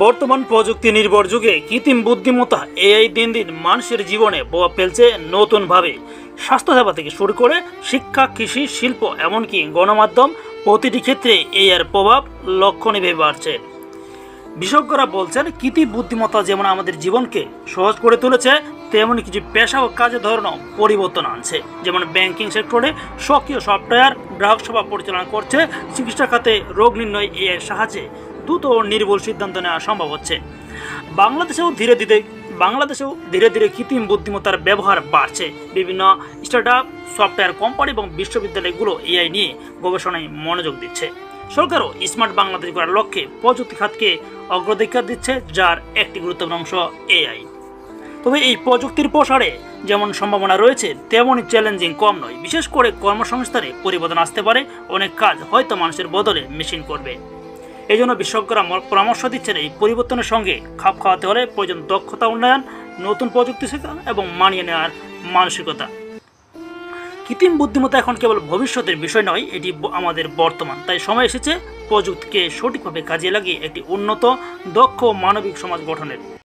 বর্তমান প্রযুক্তি নির্ভর যুগে কৃত্রিম বুদ্ধিমত্তা এআই দিন দিন মানুষের জীবনে প্রভাব ফেলছে নতুনভাবে। স্বাস্থ্যসেবা থেকে শুরু করে শিক্ষা, কৃষি, শিল্প, এমনকি গণমাধ্যম প্রতিটি ক্ষেত্রে এআইয়ের প্রভাব লক্ষণীয়ভাবে বাড়ছে। বিশেষজ্ঞরা বলছেন, কৃত্রিম বুদ্ধিমত্তা যেমন আমাদের জীবনকে সহজ করে তুলেছে, তেমনি কিছু পেশা ও কাজের ধরনও পরিবর্তন আনছে। যেমন ব্যাংকিং সেক্টরে সক্রিয় সফটওয়্যার গ্রাহক সেবা পরিচালনা করছে, চিকিৎসা খাতে রোগ নির্ণয় এআইয়ের সাহায্যে দ্রুত ও নির্ভুল সিদ্ধান্ত নেওয়া সম্ভব হচ্ছে। বাংলাদেশেও ধীরে ধীরে কৃত্রিম বুদ্ধিমত্তার ব্যবহার বাড়ছে। বিভিন্ন স্টার্টআপ, সফটওয়্যার কোম্পানি এবং বিশ্ববিদ্যালয়গুলো এআই নিয়ে গবেষণায় মনোযোগ দিচ্ছে। সরকারও স্মার্ট বাংলাদেশ করার লক্ষ্যে প্রযুক্তি খাতকে অগ্রাধিকার দিচ্ছে, যার একটি গুরুত্বপূর্ণ অংশ এআই। তবে এই প্রযুক্তির প্রসারে যেমন সম্ভাবনা রয়েছে, তেমনই চ্যালেঞ্জিং কম নয়। বিশেষ করে কর্মসংস্থানে পরিবর্তন আসতে পারে, অনেক কাজ হয়তো মানুষের বদলে মেশিন করবে। এই জন্য বিশেষজ্ঞরা পরামর্শ দিচ্ছেন, এই পরিবর্তনের সঙ্গে খাপ খাওয়াতে হলে প্রয়োজন দক্ষতা উন্নয়ন, নতুন প্রযুক্তি শেখা এবং মানিয়ে নেওয়ার মানসিকতা। কৃত্রিম বুদ্ধিমত্তা এখন কেবল ভবিষ্যতের বিষয় নয়, এটি আমাদের বর্তমান। তাই সময় এসেছে প্রযুক্তিকে সঠিকভাবে কাজে লাগিয়ে একটি উন্নত, দক্ষ মানবিক সমাজ গঠনের।